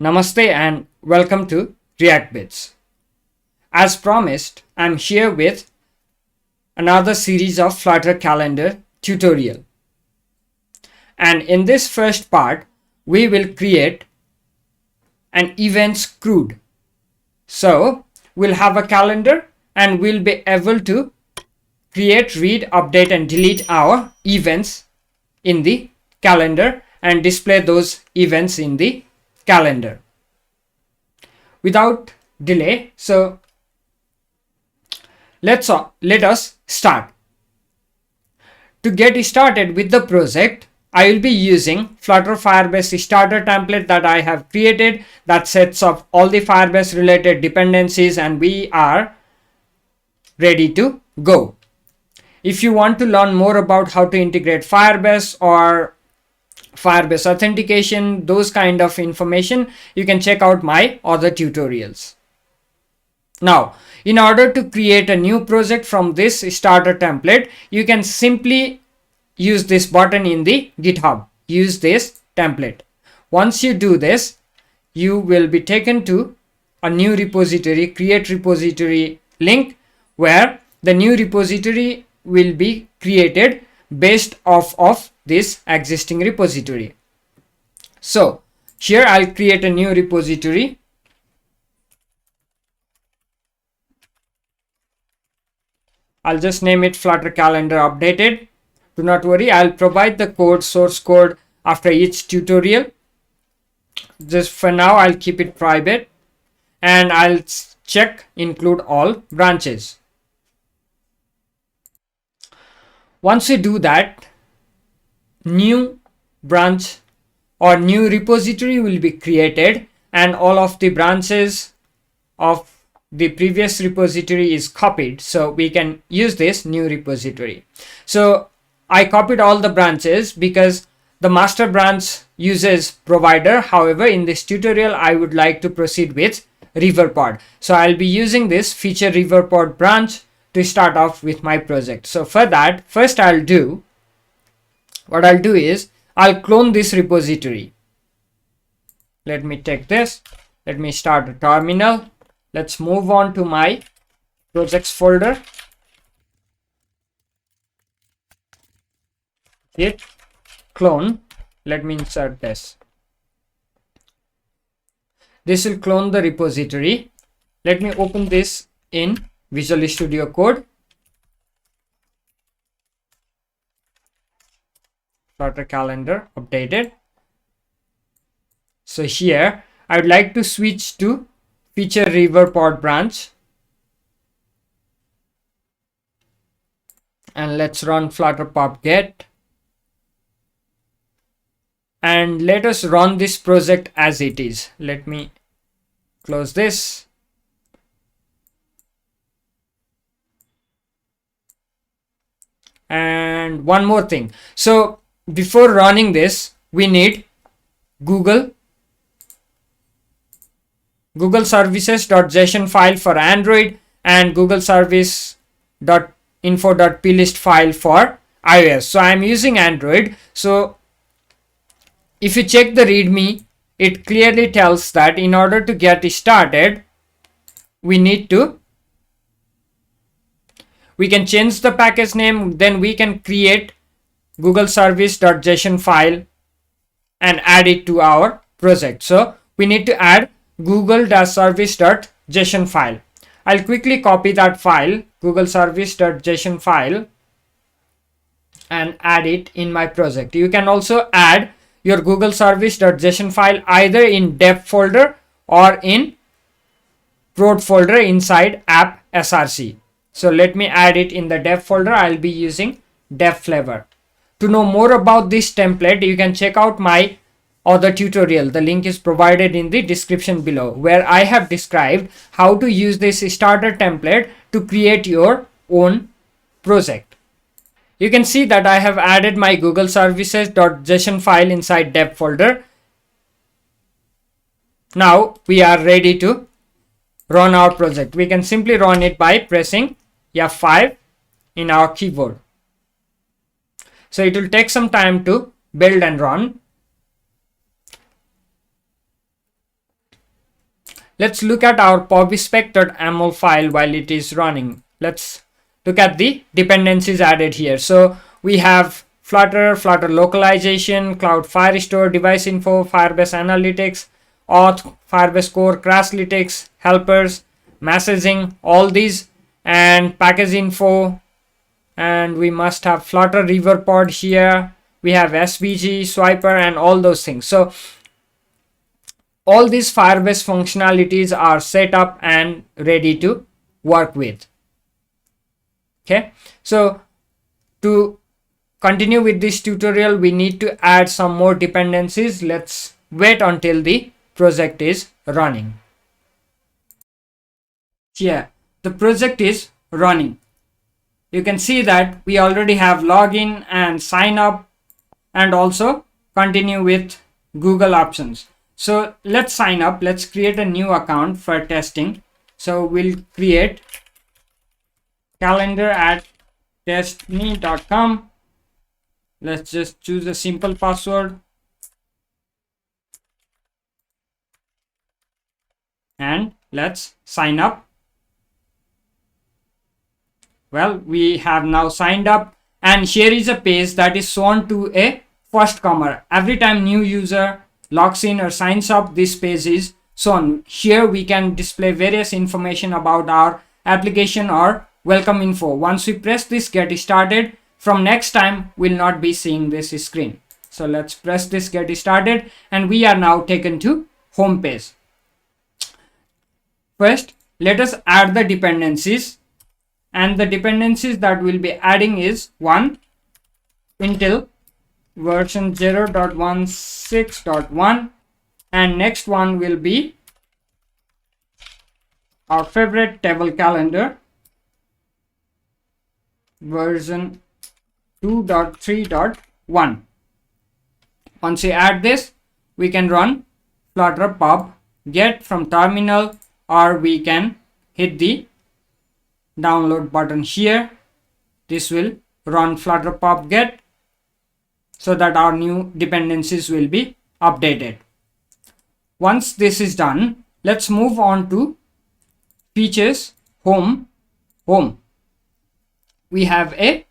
Namaste and welcome to React Bits. As promised, I'm here with another series of Flutter calendar tutorial. And in this first part, we will create an events CRUD. So we'll have a calendar and we'll be able to create, read, update and delete our events in the calendar and display those events in the calendar. Without delay, so let us start. To get started with the project, I will be using Flutter Firebase starter template that I have created that sets up all the Firebase related dependencies, and we are ready to go. If you want to learn more about how to integrate Firebase or Firebase authentication, those kind of information, you can check out my other tutorials. Now, in order to create a new project from this starter template, you can simply use this button in the GitHub. Use this template. Once you do this, you will be taken to a new repository, create repository link, where the new repository will be created based off of this existing repository. So here I'll create a new repository. I'll just name it Flutter Calendar Updated. Do not worry, I'll provide the code, source code after each tutorial. Just for now, I'll keep it private and I'll check include all branches. Once you do that, new branch or new repository will be created and all of the branches of the previous repository is copied, so we can use this new repository. So I copied all the branches because the master branch uses provider. However, in this tutorial I would like to proceed with riverpod, so I'll be using this feature riverpod branch to start off with my project. So for that, first I'll do is I'll clone this repository. Let me take this. Let me start a terminal. Let's move on to my projects folder. Git clone. Let me insert this. This will clone the repository. Let me open this in Visual Studio Code. Flutter calendar updated. So here I would like to switch to feature riverpod branch, and let's run flutter pub get, and let us run this project as it is. Let me close this. And one more thing, so before running this we need Google services.json file for Android and Google service.info.plist file for iOS. So I'm using Android. So if you check the readme, it clearly tells that in order to get started, we can change the package name, then we can create Google service.json file and add it to our project. So we need to add google-service.json file. I'll quickly copy that file, Google service.json file, and add it in my project. You can also add your Google service.json file either in dev folder or in prod folder inside app src. So let me add it in the dev folder. I'll be using dev flavor. To know more about this template, you can check out my other tutorial. The link is provided in the description below, where I have described how to use this starter template to create your own project. You can see that I have added my Google services.json file inside dev folder. Now we are ready to run our project. We can simply run it by pressing F5 in our keyboard. So it will take some time to build and run. let's look at our pub-inspector.yaml file while it is running. Let's look at the dependencies added here. So we have Flutter, Flutter localization, Cloud Firestore, device info, Firebase analytics, auth, Firebase core, Crashlytics, helpers, messaging, all these, and package info, and we must have Flutter river pod here. We have SVG, swiper, and all those things. So all these Firebase functionalities are set up and ready to work with. Okay, so to continue with this tutorial, we need to add some more dependencies. Let's wait until the project is running. Here, the project is running. You can see that we already have login and sign up and also continue with Google options. So let's sign up. Let's create a new account for testing. So we'll create calendar@testme.com. Let's just choose a simple password and let's sign up. Well, we have now signed up, and here is a page that is shown to a first comer. Every time new user logs in or signs up, this page is shown. Here we can display various information about our application or welcome info. Once we press this get started, from next time we'll not be seeing this screen. So let's press this get started, and we are now taken to home page. First, let us add the dependencies, and the dependencies that we'll be adding is one, Intel version 0.16.1, and next one will be our favorite table calendar version 2.3.1. Once we add this, we can run flutter pub get from terminal, or we can hit the download button here. This will run flutter pub get so that our new dependencies will be updated. Once this is done, let's move on to features, home. We have a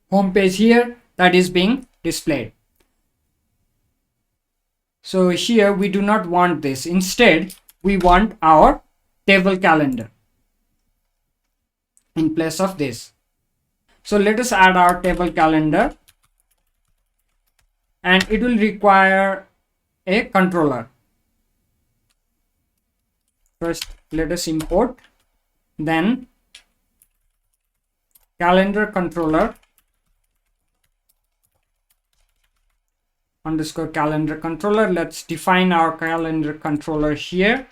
home page here that is being displayed. So here we do not want this. Instead, we want our table calendar in place of this. So let us add our table calendar, and it will require a controller. First, let us import, then calendar controller underscore calendar controller. Let's define our calendar controller here.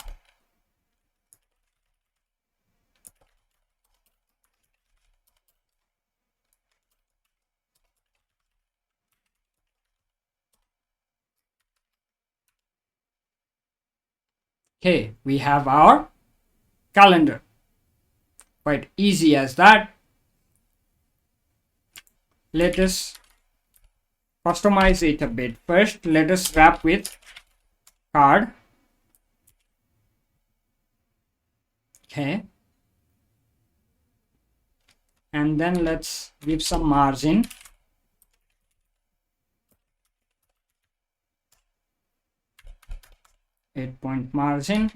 Okay, we have our calendar. Quite easy as that. Let us customize it a bit. First, let us wrap with card. Okay. And then let's give some margin. Eight-point margin.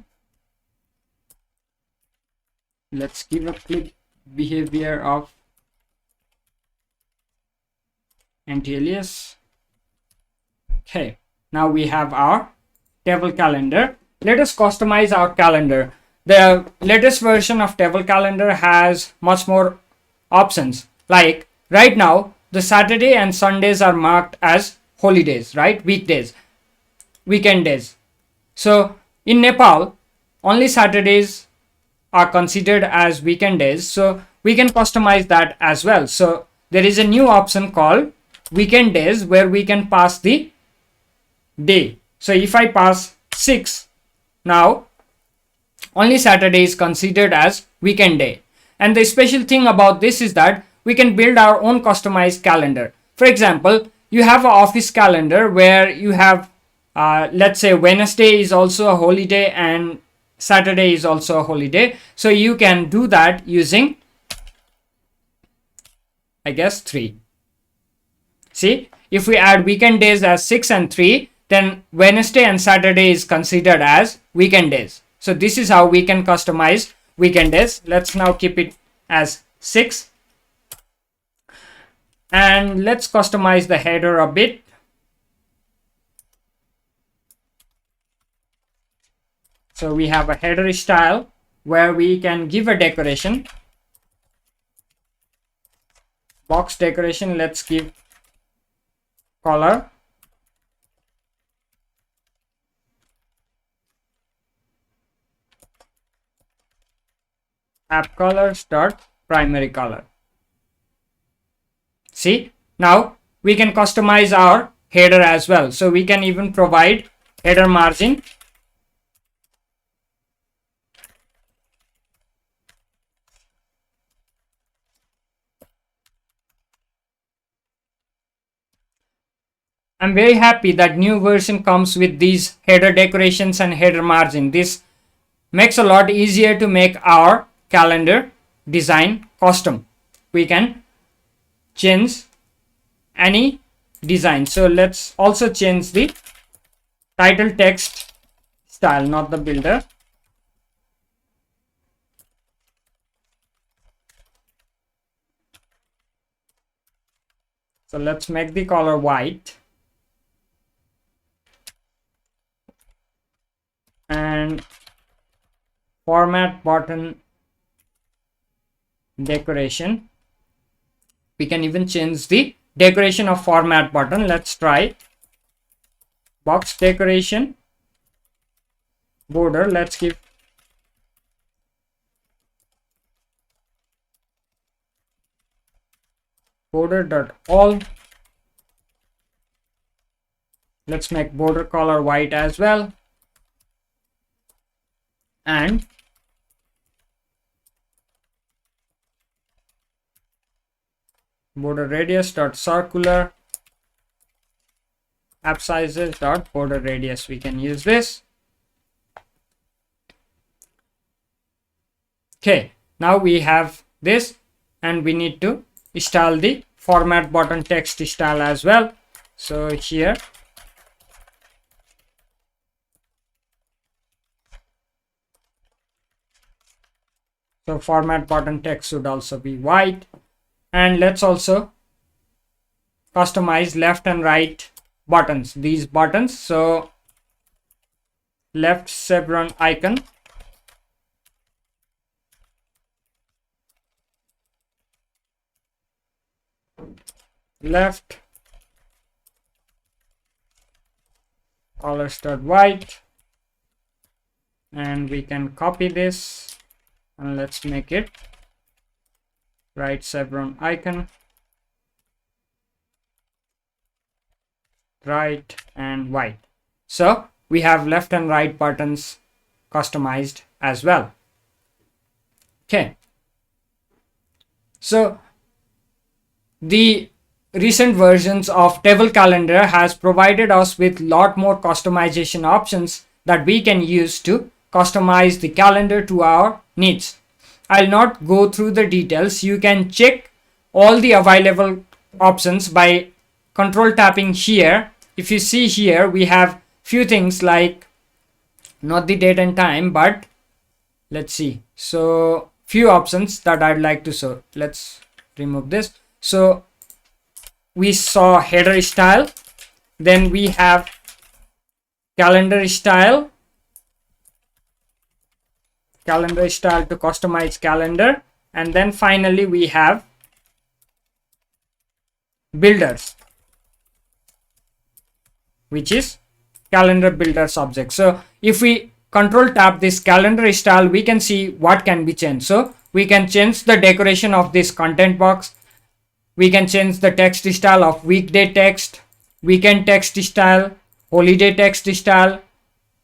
Let's give a click behavior of anti-alias. Okay, now we have our table calendar. Let us customize our calendar. The latest version of table calendar has much more options. Like right now, the Saturday and Sundays are marked as holidays, right? Weekdays, weekend days. So in Nepal, only Saturdays are considered as weekend days. So we can customize that as well. So there is a new option called weekend days where we can pass the day. So if I pass 6, now only Saturday is considered as weekend day. And the special thing about this is that we can build our own customized calendar. For example, you have an office calendar where you have let's say Wednesday is also a holiday and Saturday is also a holiday. So you can do that using, I guess, 3. See, if we add weekend days as 6 and 3, then Wednesday and Saturday is considered as weekend days. So this is how we can customize weekend days. Let's now keep it as 6. And let's customize the header a bit. So we have a header style where we can give a decoration. Box decoration, let's give color. App colors dot primary color. See, now we can customize our header as well. So we can even provide header margin. I'm very happy that new version comes with these header decorations and header margin. This makes a lot easier to make our calendar design custom. We can change any design. So let's also change the title text style, not the builder. So let's make the color white. And format button decoration, we can even change the decoration of format button. Let's try box decoration border. Let's give border.all. Let's make border color white as well. And border radius dot circular app sizes dot border radius. We can use this. Okay, now we have this, and we need to style the format button text style as well. So here so format button text should also be white. And let's also customize left and right buttons, these buttons. So left chevron icon, left color start white, and we can copy this and let's make it right chevron icon, right and white. So we have left and right buttons customized as well. Okay, so the recent versions of table calendar has provided us with lot more customization options that we can use to customize the calendar to our needs. I'll not go through the details. You can check all the available options by control tapping here. If you see here, we have few things like not the date and time, but let's see. So few options that I'd like to show. Let's remove this. So we saw header style, then we have calendar style to customize calendar, and then finally we have builders, which is calendar builder subject. So if we control tap this calendar style, we can see what can be changed. So we can change the decoration of this content box. We can change the text style of weekday text, weekend text style, holiday text style,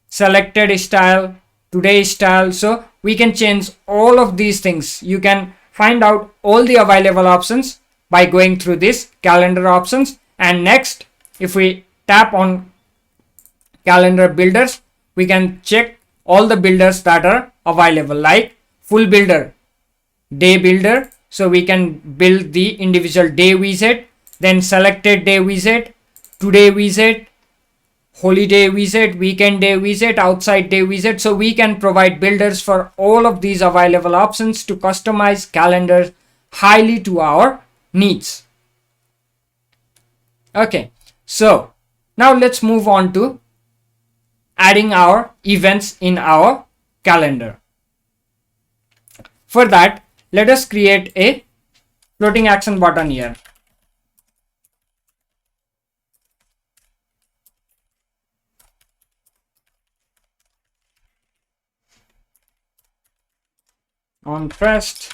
selected style, today style. So we can change all of these things. You can find out all the available options by going through this calendar options. And next, if we tap on calendar builders, we can check all the builders that are available, like full builder, day builder. So we can build the individual day widget, then selected day widget, today widget, holiday widget, weekend day widget, outside day widget. So we can provide builders for all of these available options to customize calendars highly to our needs. Okay, so now let's move on to adding our events in our calendar. For that, let us create a floating action button here. On pressed.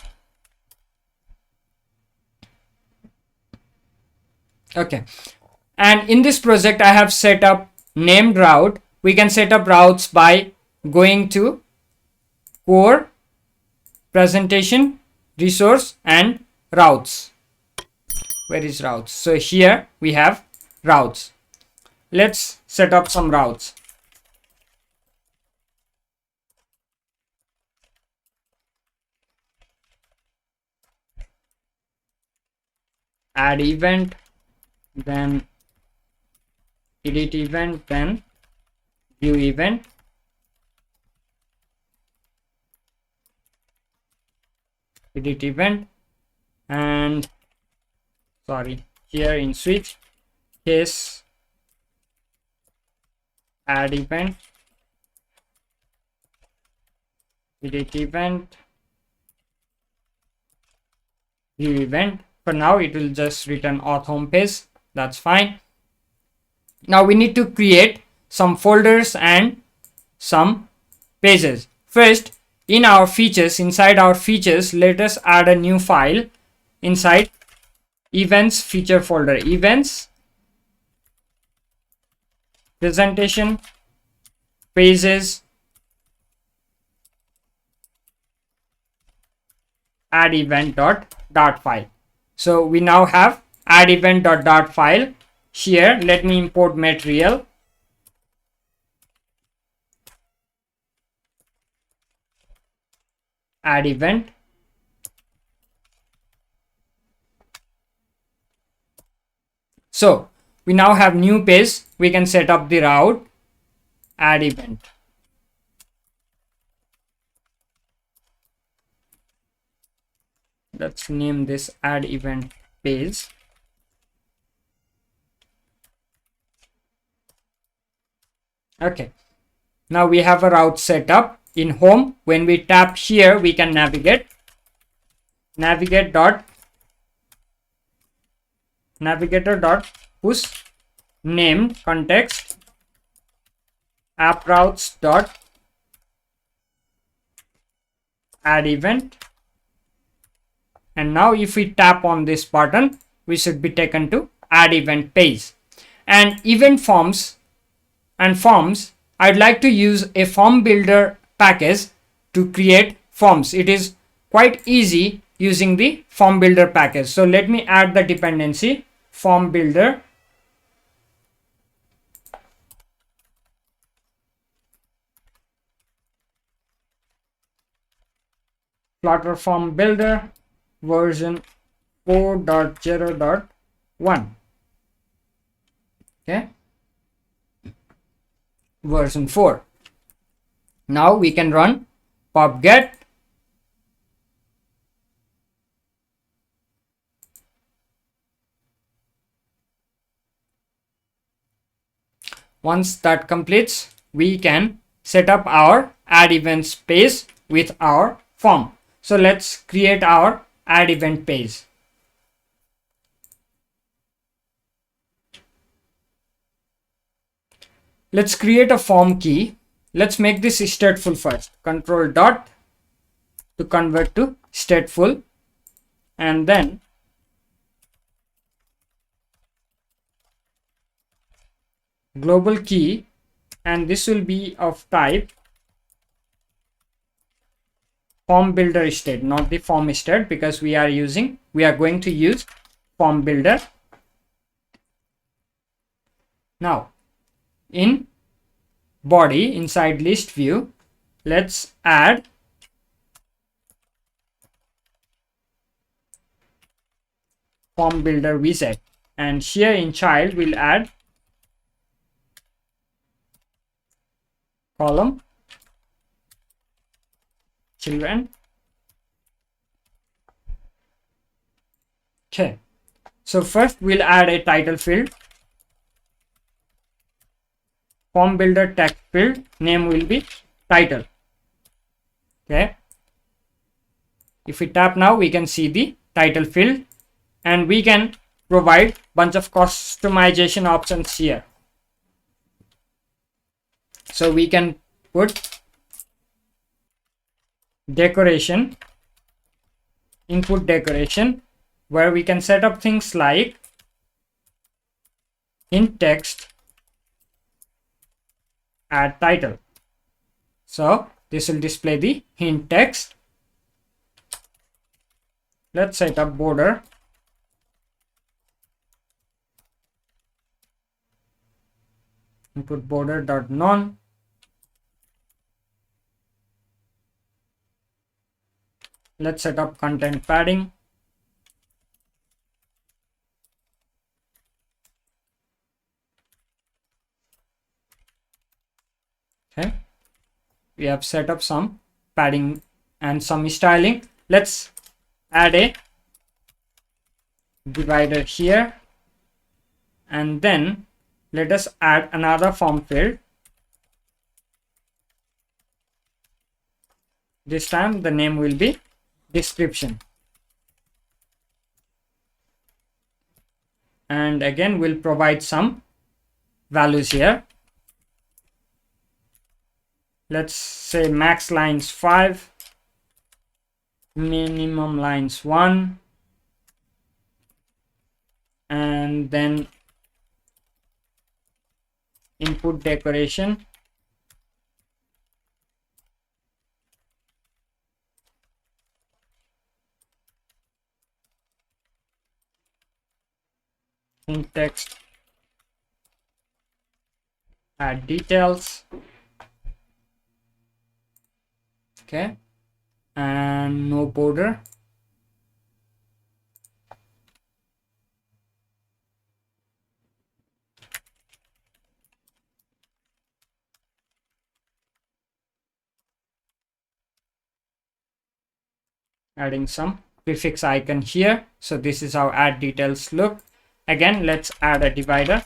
Okay, and in this project I have set up named route. We can set up routes by going to core, presentation, resource, and routes. Where is routes? So here we have routes. Let's set up some routes. Add event, then edit event, then view event, edit event, and sorry, here in switch case add event, edit event, view event. For now it will just return auth home page. That's fine. Now we need to create some folders and some pages. First, in our features, inside our features, let us add a new file inside events feature folder. Events, presentation, pages, add event dot file. So we now have add event dot file. Here let me import material, add event, so we now have new page. We can set up the route, add event. Let's name this add event page. Okay, now we have a route set up. In home, when we tap here, we can navigate dot navigator dot push named context app routes dot add event. And now if we tap on this button, we should be taken to add event page. And event forms and forms, I'd like to use a form builder package to create forms. It is quite easy using the form builder package. So let me add the dependency form builder. Flutter form builder version 4.0.1. Okay, version 4. Now we can run pub get once that completes, we can set up our add events page with our form. So let's create our add event page. Let's create a form key. Let's make this stateful first. Control dot to convert to stateful, and then global key, and this will be of type form builder state, not the form state, because we are going to use form builder. Now in body inside list view, let's add form builder wizard, and here in child we'll add column children. Okay, so first we'll add a title field, form builder text field, name will be title. Okay, if we tap now, we can see the title field, and we can provide bunch of customization options here. So we can put decoration, input decoration, where we can set up things like hint text, add title. So this will display the hint text. Let's set up border, input border dot none. Let's set up content padding. Okay, we have set up some padding and some styling. Let's add a divider here, and then let us add another form field. This time the name will be description, and again we'll provide some values here. Let's say max lines 5, minimum lines 1, and then input decoration, hint text, add details. Okay, and no border. Adding some prefix icon here. So this is how add details look. Again, let's add a divider.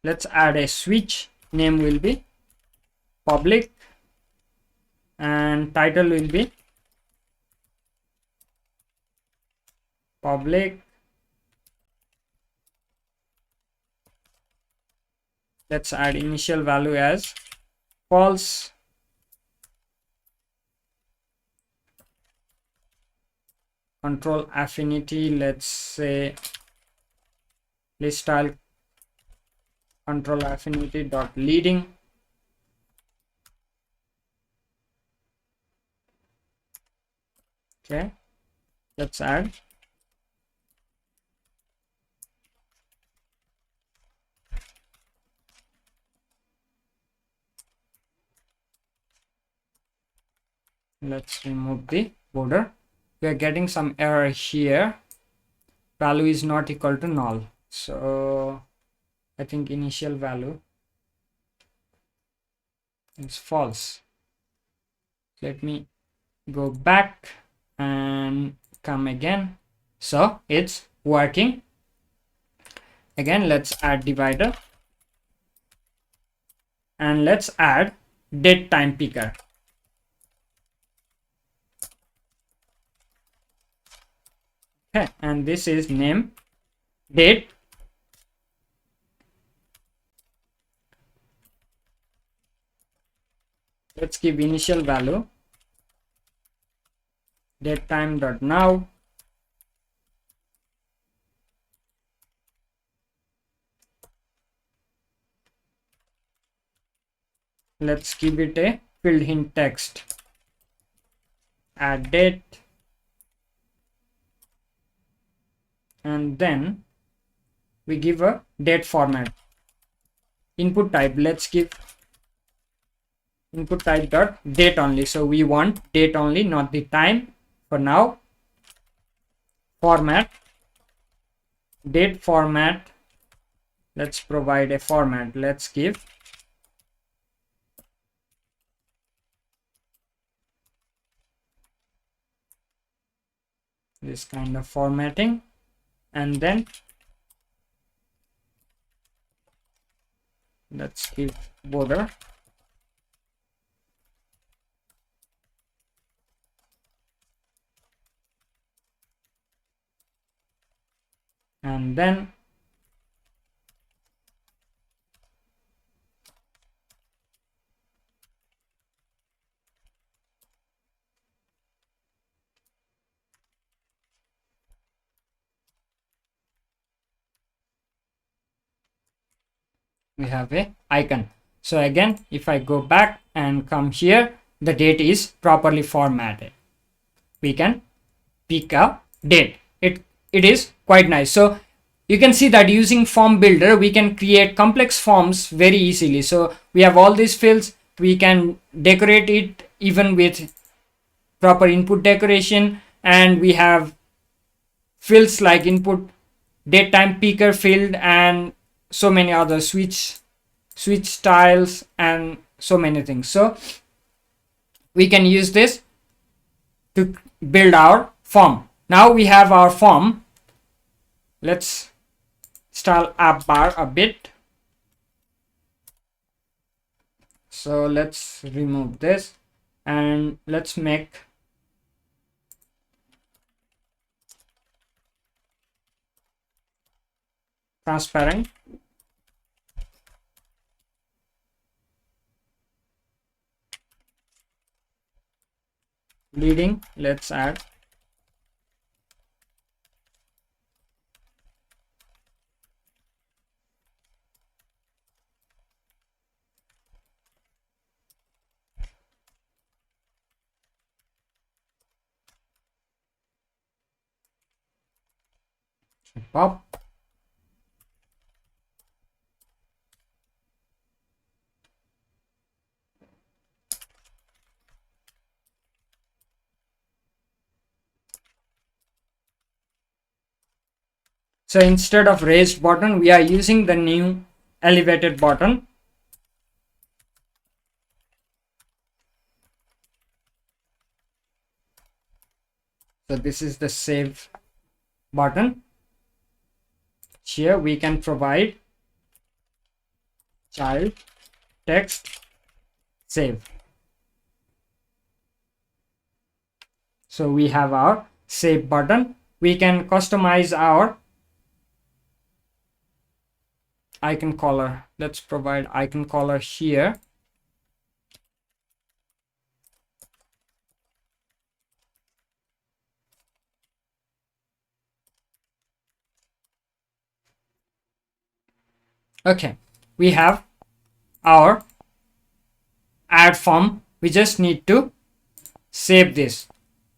Let's add a switch, name will be public, and title will be public. Let's add initial value as false. Control affinity, let's say list style control affinity dot leading. Okay, let's add let's remove the border. We are getting some error here, value is not equal to null. So I think initial value is false. Let me go back and come again. So it's working. Again, let's add divider, and let's add date time picker. Okay, and this is name date. Let's give initial value date time dot now. Let's give it a field hint text, add date, and then we give a date format. Input type, let's give input type dot date only. So we want date only, not the time for now. Format, date format, let's provide a format. Let's give this kind of formatting, and then let's give border, and then we have a icon. So again, if I go back and come here, the date is properly formatted. We can pick a date. It is quite nice. So you can see that using form builder, we can create complex forms very easily. So we have all these fields. We can decorate it even with proper input decoration, and we have fields like input date time picker field and so many other switch styles and so many things. So we can use this to build our form. Now we have our form. Let's style app bar a bit. So let's remove this and let's make transparent. Leading, let's add pop. So instead of raised button, we are using the new elevated button. So this is the save button. Here we can provide child text save. So we have our save button. We can customize our icon color. Let's provide icon color here. Okay, we have our add form. We just need to save this.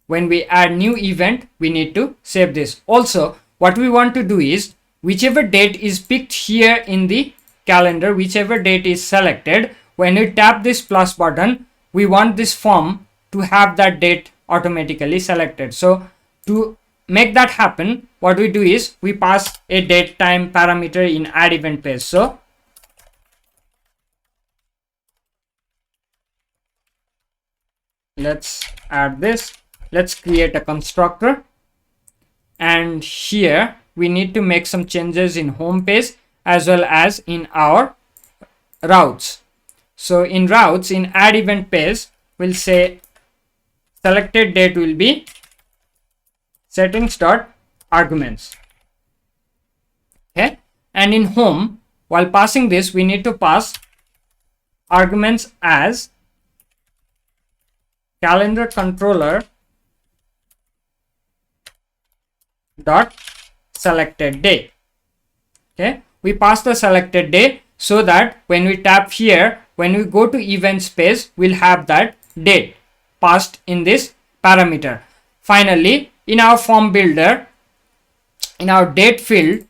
When we add new event, we need to save this. Also, what we want to do is whichever date is picked here in the calendar, whichever date is selected, when we tap this plus button, we want this form to have that date automatically selected. So to make that happen, what we do is we pass a date time parameter in add event page. So let's add this. Let's create a constructor, and here we need to make some changes in home page as well as in our routes. So in routes, in add event page, we'll say selected date will be settings.arguments. Okay, and in home, while passing this, we need to pass arguments as calendar controller dot selected day. Okay, we pass the selected day so that when we tap here, when we go to events page, we'll have that date passed in this parameter. Finally, in our form builder, in our date field,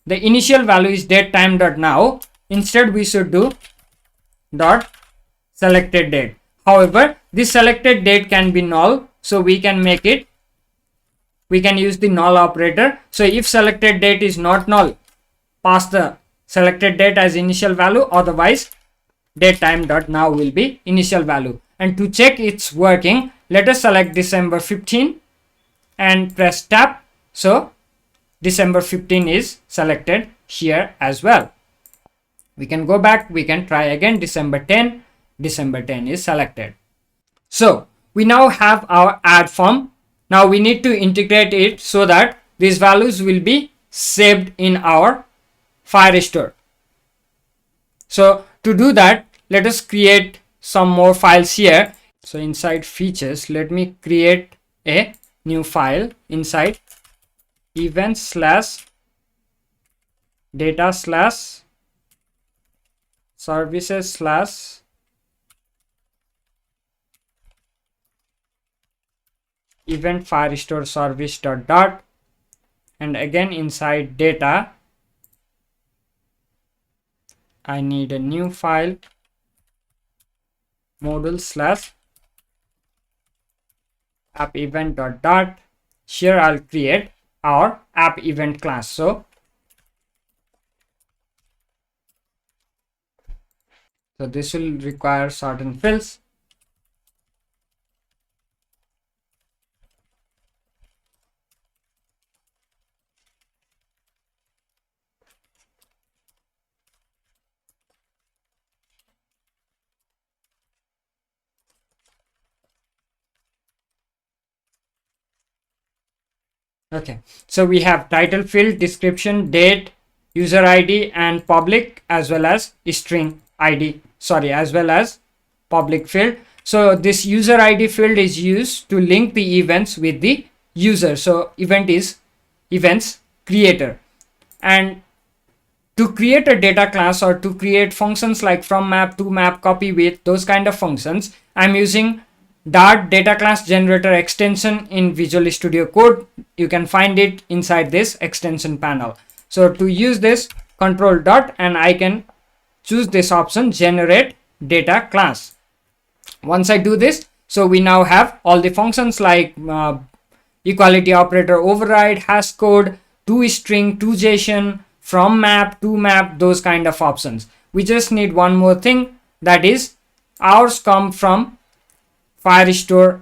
the initial value is date time dot now. Instead we should do dot selected date. However, this selected date can be null, so we can make it, we can use the null operator. So if selected date is not null, pass the selected date as initial value, otherwise date time dot now will be initial value. And to check it's working, let us select December 15 and press tab. So December 15 is selected here as well. We can go back, we can try again. December 10 is selected. So we now have our add form. Now we need to integrate it so that these values will be saved in our Firestore. So to do that, let us create some more files here. So inside features, let me create a new file inside events slash data slash services slash event firestore service dot, and again inside data I need a new file module slash app event dot. Here I'll create our app event class. So this will require certain fields. Okay, so we have title field, description, date, user ID, and public, as well as string ID, as well as public field. So this user ID field is used to link the events with the user. So event is events creator. And to create a data class or to create functions like from map, to map, copy with, those kind of functions, I'm using Dart data class generator extension in Visual Studio Code. You can find it inside this extension panel. So to use this, control dot, and I can choose this option, generate data class. Once I do this, so we now have all the functions like equality operator override, hash code, to string, to JSON, from map, to map, those kind of options. We just need one more thing, that is ours come from Firestore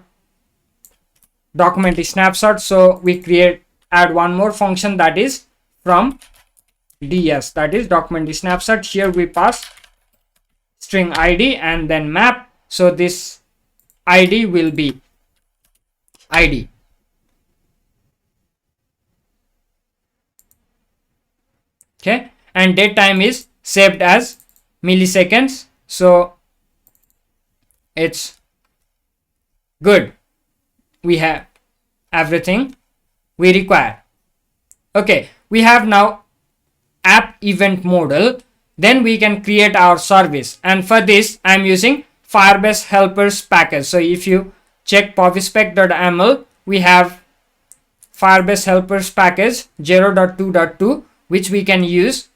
document snapshot. So we add one more function, that is from ds, that is document snapshot. Here we pass string id and then map. So this id will be id. Okay, and date time is saved as milliseconds. So it's good. We have everything we require. Okay, we have now app event model. Then we can create our service, and for this I'm using Firebase helpers package. So if you check povspec.ml, we have Firebase helpers package 0.2.2, which we can use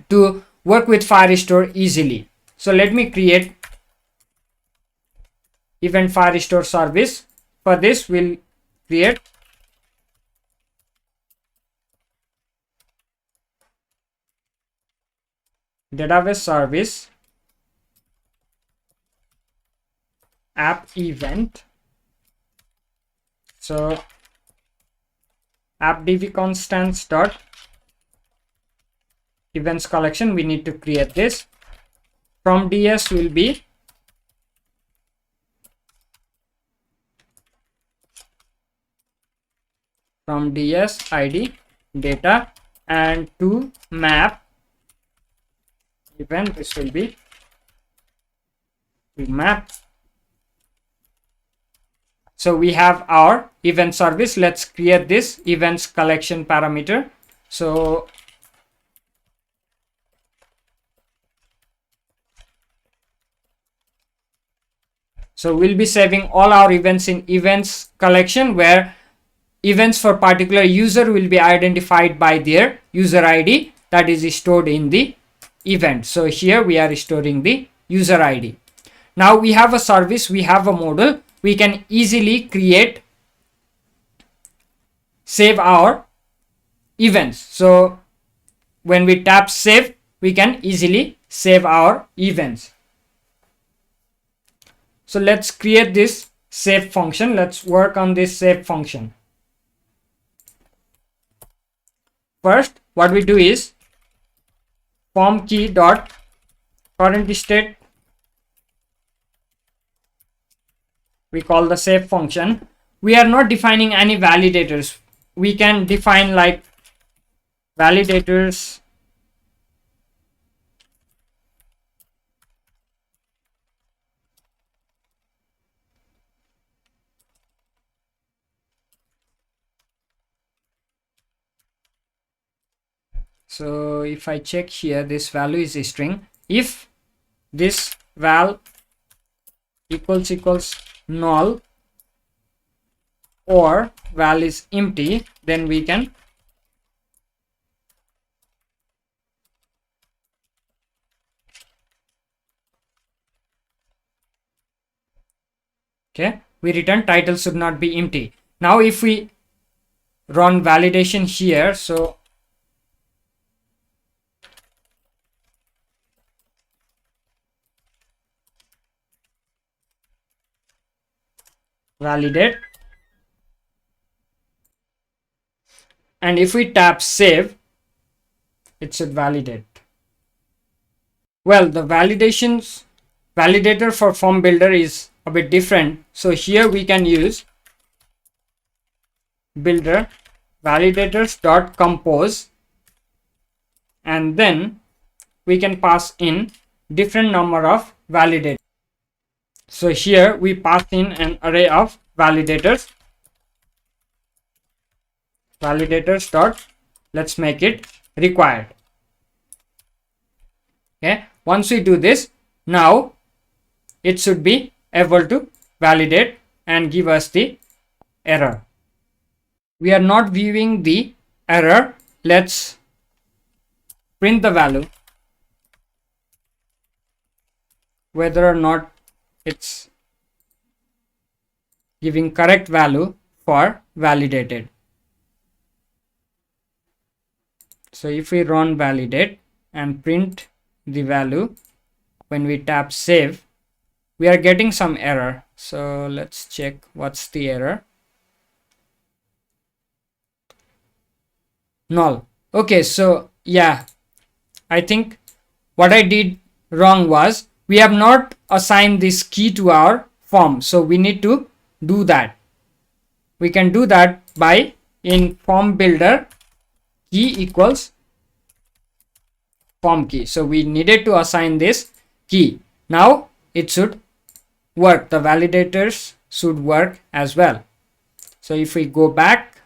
to work with Firestore easily. So let me create event Firestore service. For this we'll create database service app event. So app.db constants dot events collection, we need to create this. From ds will be from ds id data, and to map event, this will be to map. So we have our event service. Let's create this events collection parameter. So we'll be saving all our events in events collection, where events for particular user will be identified by their user ID that is stored in the event. So here we are storing the user ID. Now we have a service, we have a model, we can easily save our events. So when we tap save, we can easily save our events. So let's create this save function. Let's work on this save function. First, what we do is form key dot current state. We call the save function. We are not defining any validators. We can define like validators So if I check here, this value is a string. If this val equals null or val is empty, then we can we return title should not be empty. Now if we run validation here, so validate, and if we tap save, it should validate. Well, the validator for form builder is a bit different. So here we can use builder validators dot compose, and then we can pass in different number of validators. So here we pass in an array of validators dot, let's make it required. Once we do this, now it should be able to validate and give us the error. We are not viewing the error. Let's print the value, whether or not it's giving correct value for validated. So if we run validate and print the value, when we tap save, we are getting some error. So let's check what's the error. Null. Okay, so yeah, I think what I did wrong was we have not assigned this key to our form. So we need to do that. We can do that by in form builder key equals form key. So we needed to assign this key. Now it should work. The validators should work as well. So if we go back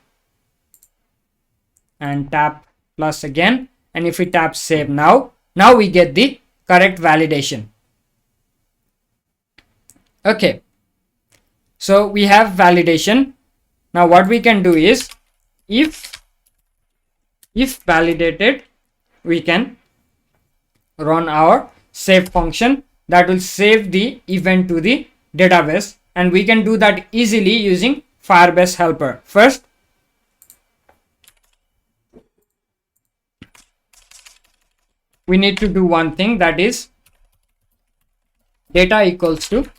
and tap plus again, and if we tap save now we get the correct validation. Okay, so we have validation. Now what we can do is if validated, we can run our save function that will save the event to the database, and we can do that easily using Firebase helper. First, we need to do one thing, that is data equals to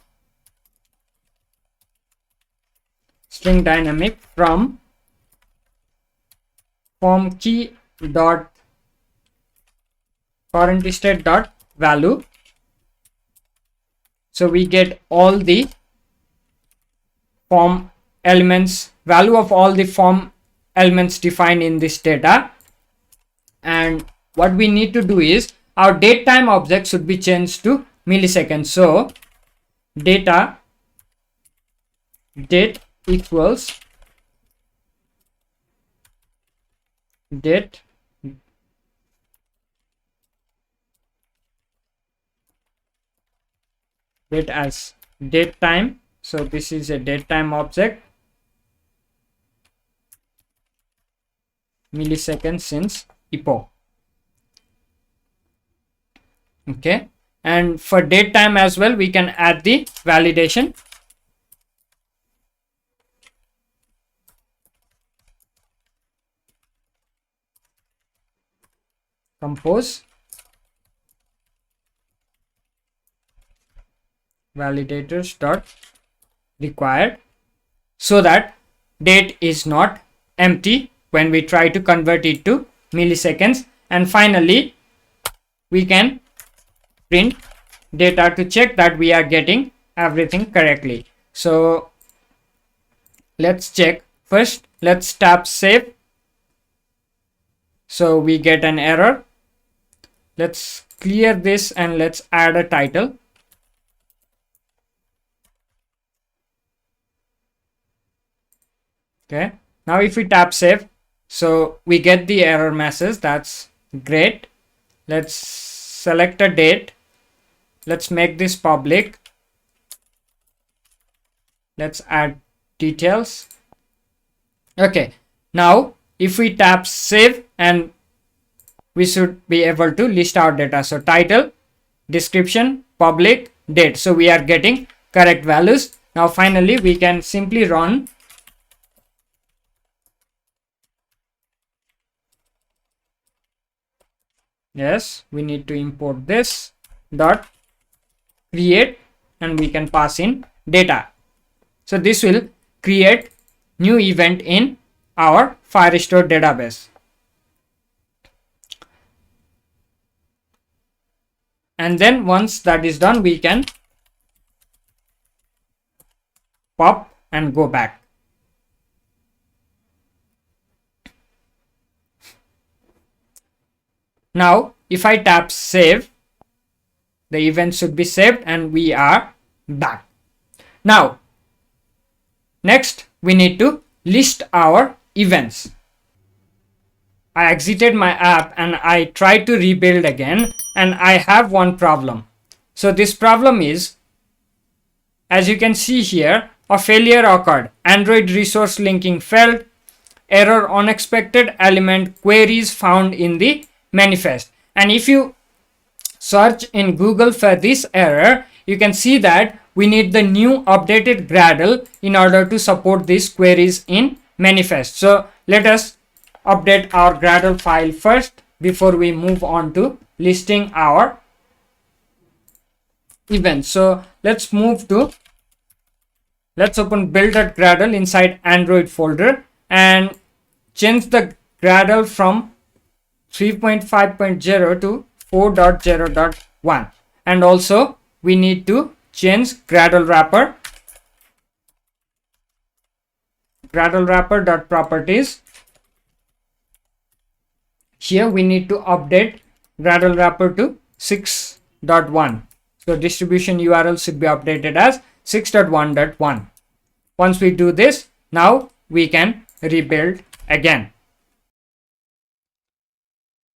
string dynamic from form key dot current state dot value. So we get all the form elements, value of all the form elements defined in this data. And what we need to do is our date time object should be changed to milliseconds. So data date equals date as date time. So this is a date time object, milliseconds since epoch. Okay, and for date time as well, we can add the validation. Compose validators dot required, so that date is not empty when we try to convert it to milliseconds. And finally, we can print data to check that we are getting everything correctly. So let's check. First, let's tap save. So we get an error. Let's clear this and let's add a title. Okay, now if we tap save, so we get the error message. That's great. Let's select a date. Let's make this public. Let's add details. Okay, now if we tap save, and we should be able to list our data. So title, description, public, date. So we are getting correct values. Now finally we can simply run yes, we need to import this dot create, and we can pass in data. So this will create new event in our Firestore database. And then once that is done, we can pop and go back. Now if I tap save, the event should be saved and we are back. Now next we need to list our events. I exited my app and I tried to rebuild again, and I have one problem. So this problem is, as you can see here, a failure occurred. Android resource linking failed. Error, unexpected element queries found in the manifest. And if you search in Google for this error, you can see that we need the new updated Gradle in order to support these queries in manifest. So let us update our Gradle file first before we move on to listing our events. So let's open build.gradle inside Android folder and change the Gradle from 3.5.0 to 4.0.1, and also we need to change Gradle wrapper.properties. Here we need to update Gradle wrapper to 6.1. So distribution URL should be updated as 6.1.1. Once we do this, now we can rebuild again.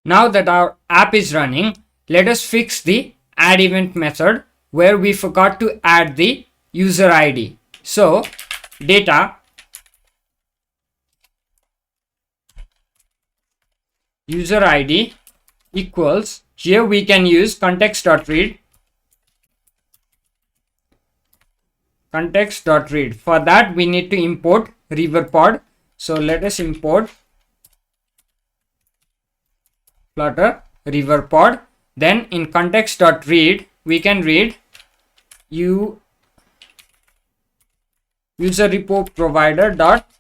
Now that our app is running, let us fix the add event method where we forgot to add the user ID. So data user ID equals, here we can use context.read. For that we need to import riverpod. So let us import flutter riverpod. Then in context.read we can read user repo provider dot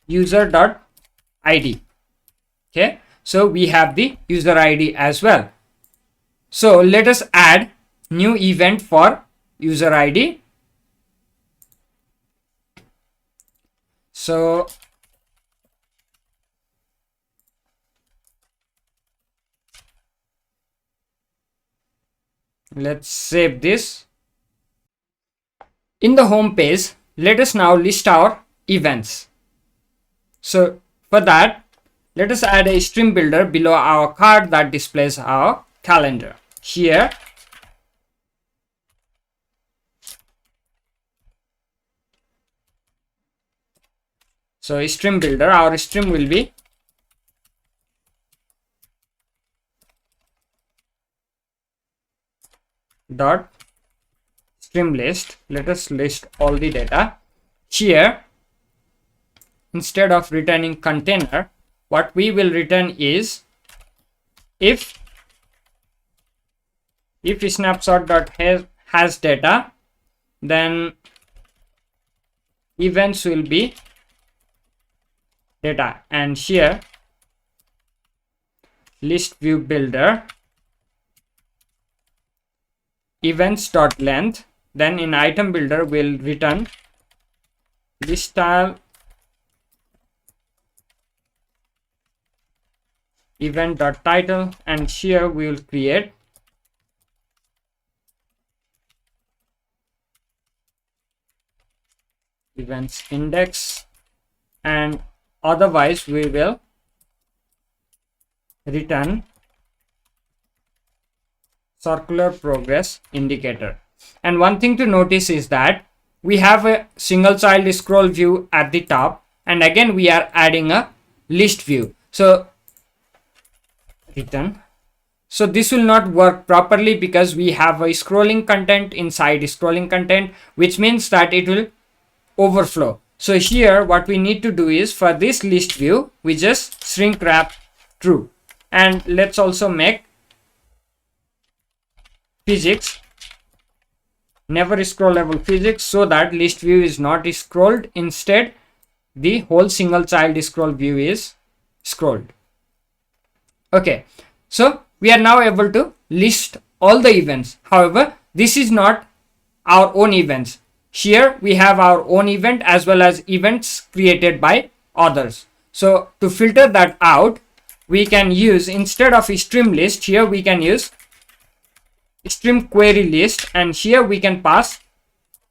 user dot id. Okay, so we have the user ID as well. So let us add new event for user ID. So let's save this. In the home page, let us now list our events. So for that, let us add a stream builder below our card that displays our calendar. Here so stream builder, our stream will be dot stream list. Let us list all the data. Here, instead of returning container, what we will return is if snapshot dot has data, then events will be data, and here list view builder events dot length, then in item builder will return list style event dot title, and here we will create events index, and otherwise we will return circular progress indicator. And one thing to notice is that we have a single child scroll view at the top, and again we are adding a list view. So return. So this will not work properly because we have a scrolling content inside scrolling content, which means that it will overflow. So here what we need to do is, for this list view we just shrink wrap true, and let's also make physics never scrollable physics, so that list view is not scrolled, instead the whole single child scroll view is scrolled. Okay, so we are now able to list all the events. However, this is not our own events. Here we have our own event as well as events created by others. So to filter that out, we can use, instead of stream list, here we can use stream query list, and here we can pass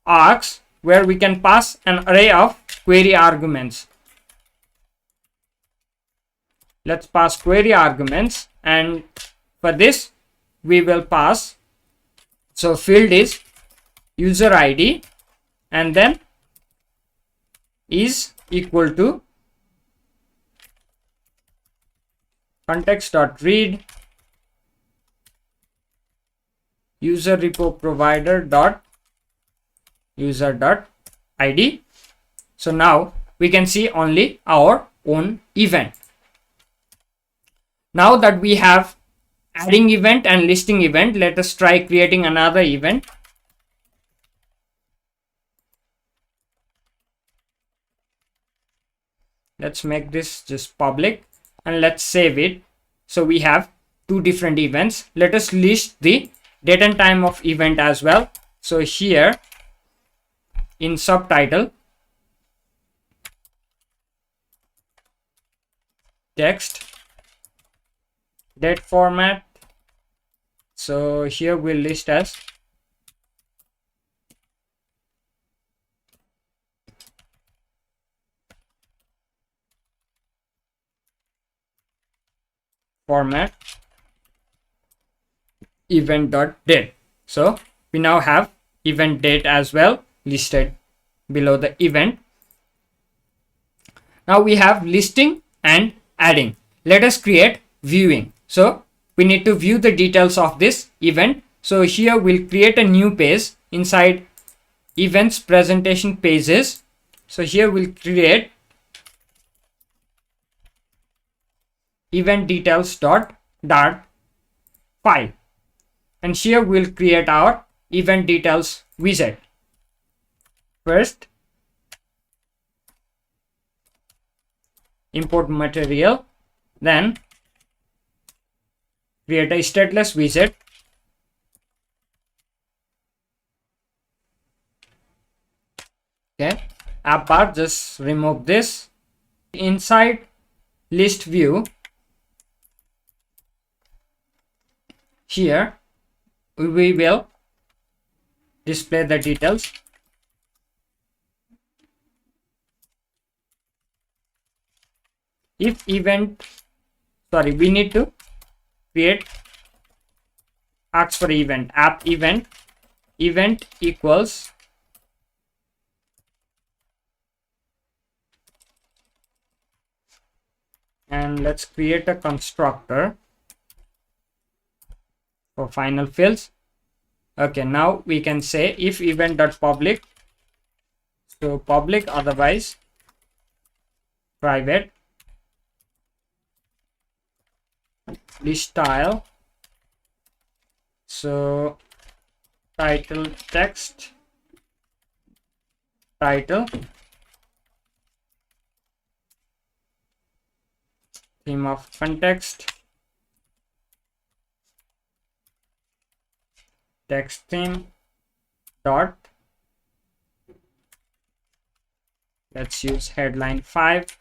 args, where we can pass an array of query arguments. Let's pass query arguments, and for this we will pass, so field is user ID, and then is equal to context.read user repo provider dot user dot id. So now we can see only our own event. Now that we have adding event and listing event, let us try creating another event. Let's make this just public and let's save it. So we have two different events. Let us list the date and time of event as well. So here in subtitle, text, date format. So here we'll list as format event.date. So we now have event date as well listed below the event. Now we have listing and adding. Let us create viewing. So we need to view the details of this event. So here we'll create a new page inside events presentation pages. So here we'll create event details dot file, and here we'll create our event details widget. First, import material, then create a stateless widget, okay, app bar, just remove this. Inside list view, here we will display the details. If event, sorry, we need to create ask for event, app event equals and let's create a constructor for final fields. Okay, now we can say if event.public, so public otherwise private list style, so title text, title, theme of context, text theme dot, let's use headline 5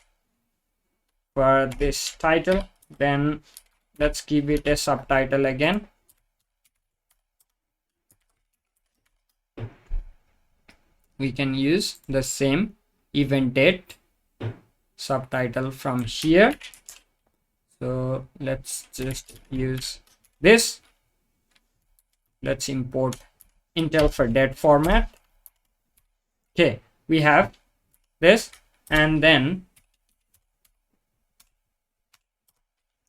for this title. Then let's give it a subtitle again. We can use the same event date subtitle from here. So let's just use this. Let's import Intel for date format. Okay, we have this, and then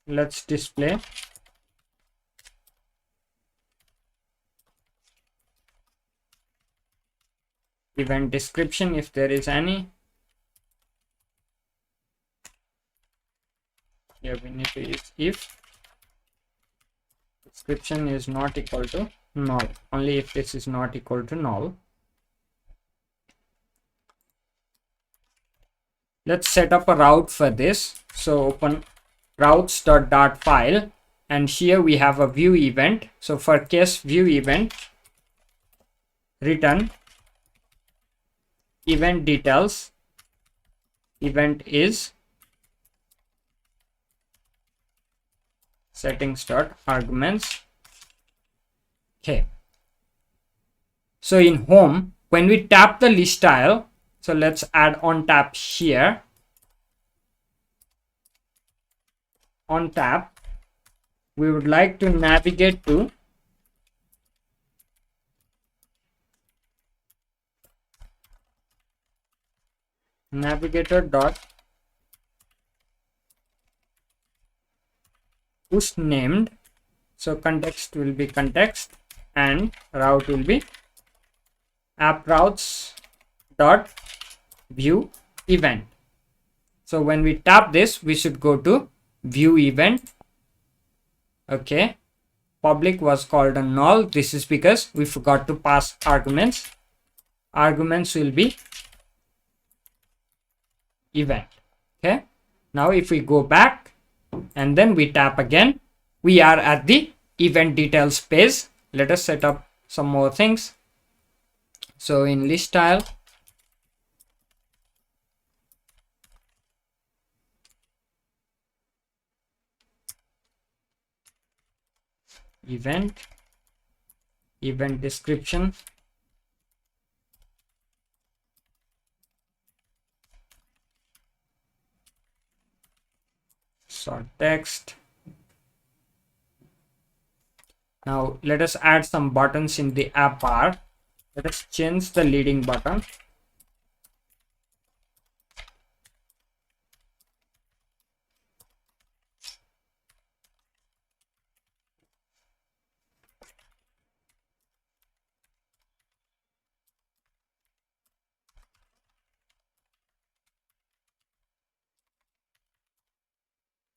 let's display event description if there is any. Here we need to use if description is not equal to null, only if this is not equal to null. Let's set up a route for this. So open routes.dart file, and here we have a view event. So for case view event, return event details, event is settings.arguments. Okay, so in home, when we tap the list style, so let's add on tap here. On tap, we would like to navigate to navigator dot push named, so context will be context and route will be app routes dot view event. So when we tap this, we should go to view event. Okay, public was called a null. This is because we forgot to pass arguments. Arguments will be event. Okay, now if we go back and then we tap again, we are at the event details page. Let us set up some more things. So in list style, event description, sort text. Now let us add some buttons in the app bar. Let us change the leading button.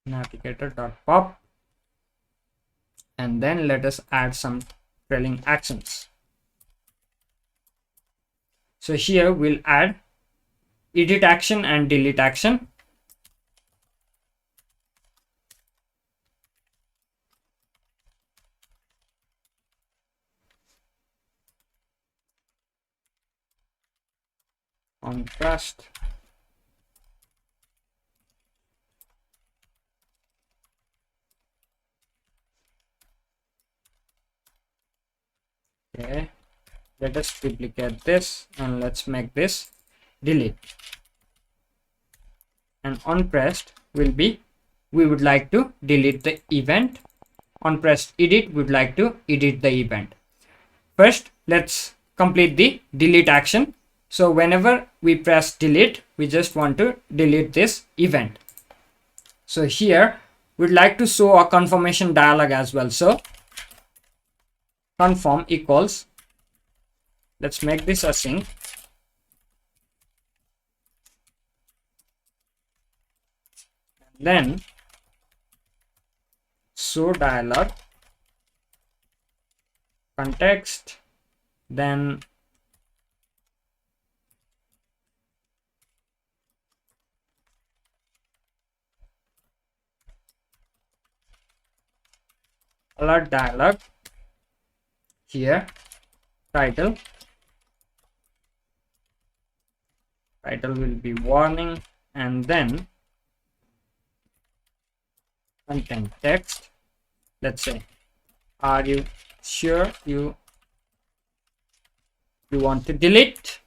Navigator.pop, and then let us add some trailing actions. So here we'll add edit action and delete action. Contrast. Okay, let us duplicate this and let's make this delete. And on pressed will be, we would like to delete the event. On pressed edit, we would like to edit the event. First, let's complete the delete action. So whenever we press delete, we just want to delete this event. So here we'd like to show a confirmation dialog as well. So conform equals, let's make this async, then show dialog context, then alert dialog, here title will be warning, and then content text, let's say, are you sure you want to delete?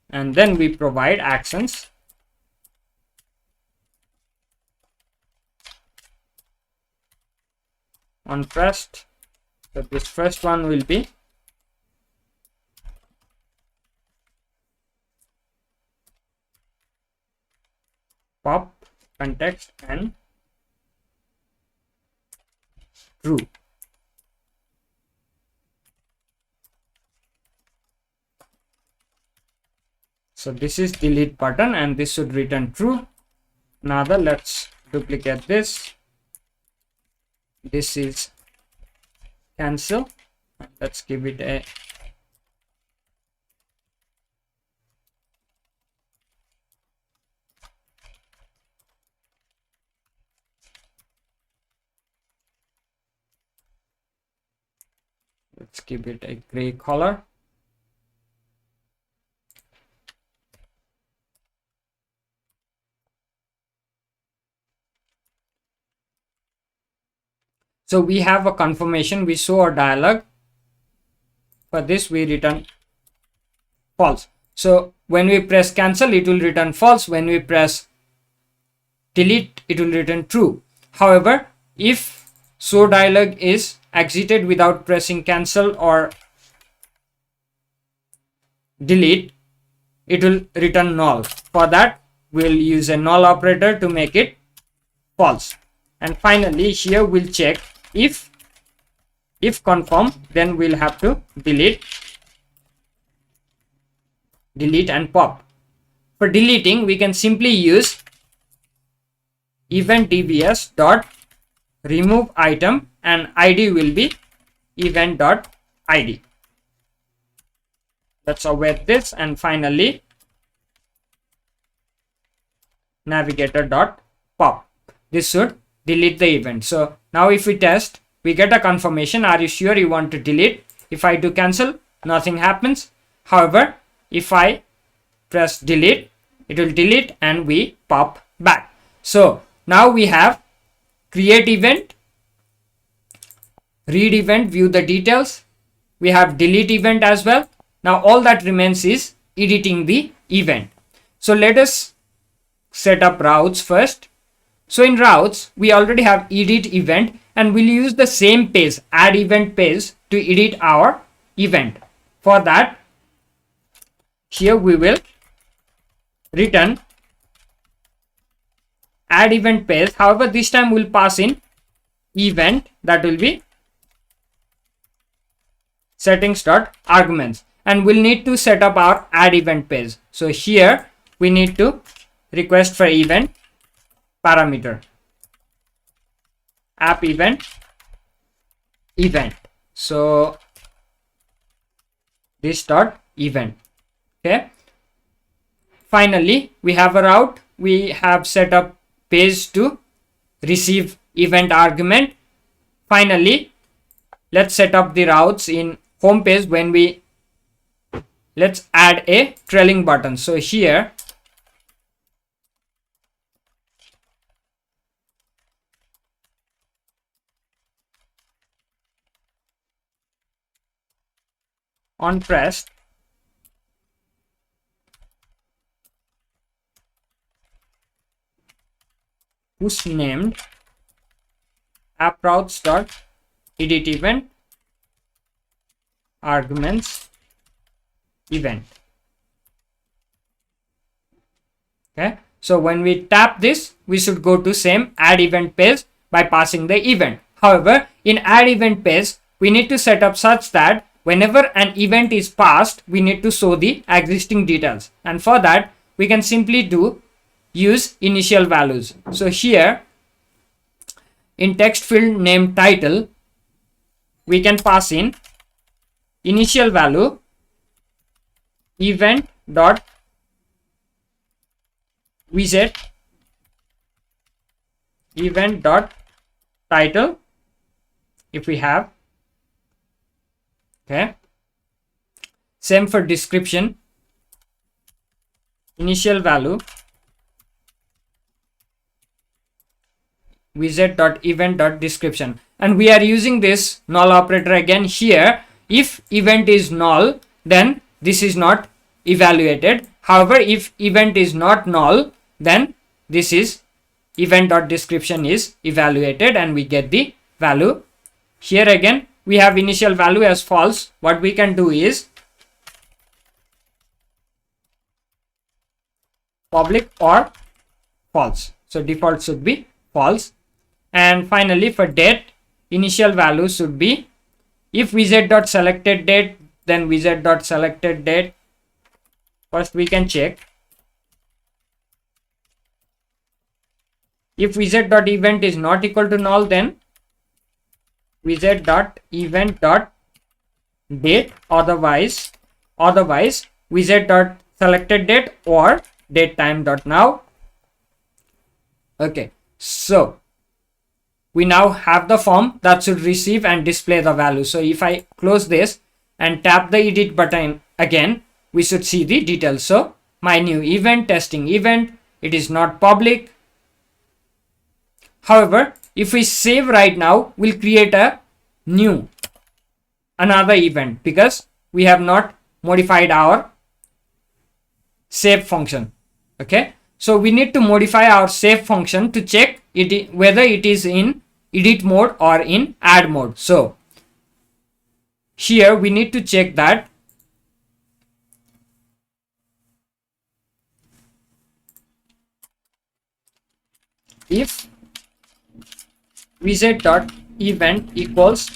And then we provide actions, on pressed. So this first one will be pop context and true. So this is delete button and this should return true. Another, let's duplicate this. This is cancel. Let's give it a gray color. So we have a confirmation, we show a dialog. For this we return false. So when we press cancel, it will return false. When we press delete, it will return true. However, if show dialog is exited without pressing cancel or delete, it will return null. For that, we'll use a null operator to make it false. And finally, here we'll check if confirm, then we'll have to delete and pop. For deleting, we can simply use event dbs dot remove item and id will be event dot id. Let's await this, and finally navigator dot pop. This should delete the event. So now if we test, we get a confirmation, are you sure you want to delete? If I do cancel, nothing happens. However, if I press delete, it will delete and we pop back. So now we have create event, read event, view the details. We have delete event as well. Now all that remains is editing the event. So let us set up routes first. So in routes, we already have edit event and we'll use the same page, add event page, to edit our event. For that, here we will return add event page. However, this time we'll pass in event, that will be settings.arguments, and we'll need to set up our add event page. So here we need to request for event parameter app event. So this dot event. Okay. Finally, we have a route. We have set up page to receive event argument. Finally, let's set up the routes in home page. When we let's add a trailing button. So here on pressed, push named app routes dot edit event arguments event. Okay, so when we tap this, we should go to same add event page by passing the event. However, in add event page, we need to set up such that whenever an event is passed, we need to show the existing details. And for that, we can simply use initial values. So here in text field name title, we can pass in initial value event dot widget event dot title if we have. Okay, same for description, initial value widget dot event dot description. And we are using this null operator again here. If event is null, then this is not evaluated. However, if event is not null, then this is event dot description is evaluated and we get the value. Here again we have initial value as false. What we can do is public or false. So default should be false. And finally for date, initial value should be if widget dot selected date, then widget dot selected date. First we can check. If widget dot event is not equal to null, then widget dot event dot date, otherwise widget dot selected date or date time dot now. Okay, so we now have the form that should receive and display the value. So if I close this and tap the edit button again, we should see the details. So my new event, testing event, it is not public. However, if we save right now, we'll create another event because we have not modified our save function. Okay, so we need to modify our save function to check whether it is in edit mode or in add mode. So here we need to check that if widget dot event equals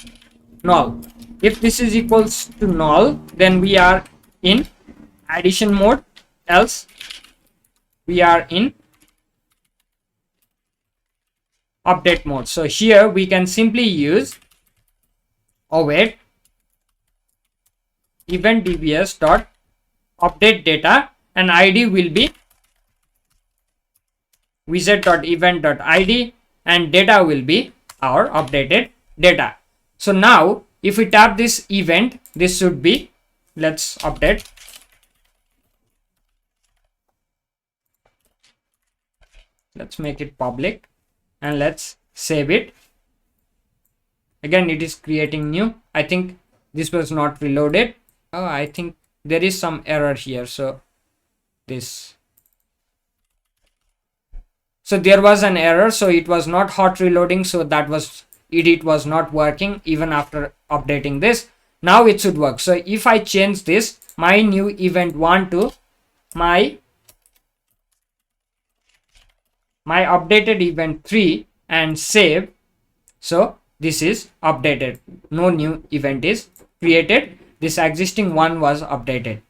null. If this is equals to null, then we are in addition mode, else we are in update mode. So here we can simply use await event dbs dot update data and id will be widget dot event dot id and data will be our updated data. So now if we tap this event, this should be, let's update. Let's make it public and let's save it. Again it is creating new. I think this was not reloaded. Oh, I think there is some error here. So there was an error, so it was not hot reloading, so that was edit was not working even after updating this. Now it should work. So if I change this, my new event 1 to my updated event 3 and save, so this is updated, no new event is created, this existing one was updated,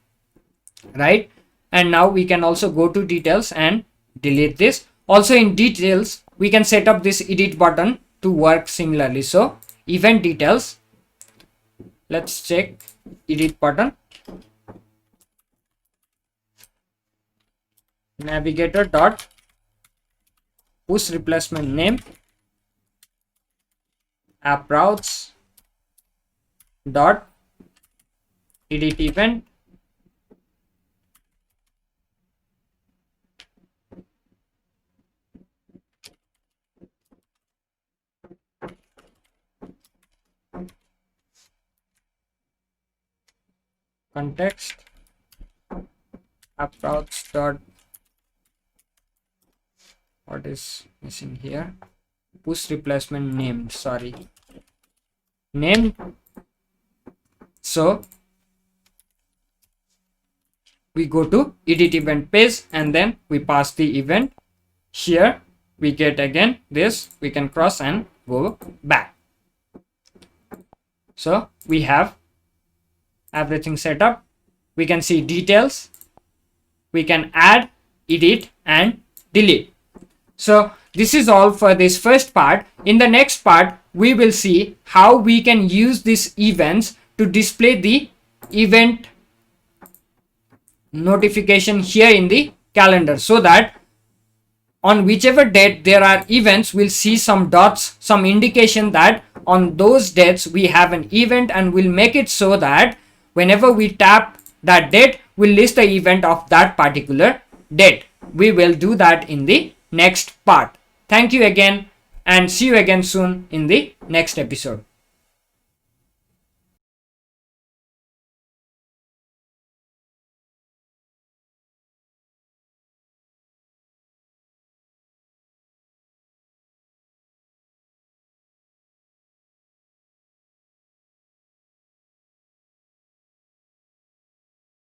right? And now we can also go to details and delete this. Also in details we can set up this edit button to work similarly. So event details, let's check edit button, navigator dot push replacement name app routes dot edit event context app routes dot, what is missing here, push replacement name, sorry, name. So we go to edit event page and then we pass the event. Here we get again this, we can cross and go back. So we have everything set up. We can see details. We can add, edit and delete. So this is all for this first part. In the next part, we will see how we can use these events to display the event notification here in the calendar, so that on whichever date there are events, we'll see some dots, some indication that on those dates we have an event, and we'll make it so that whenever we tap that date, we'll list the event of that particular date. We will do that in the next part. Thank you again, and see you again soon in the next episode.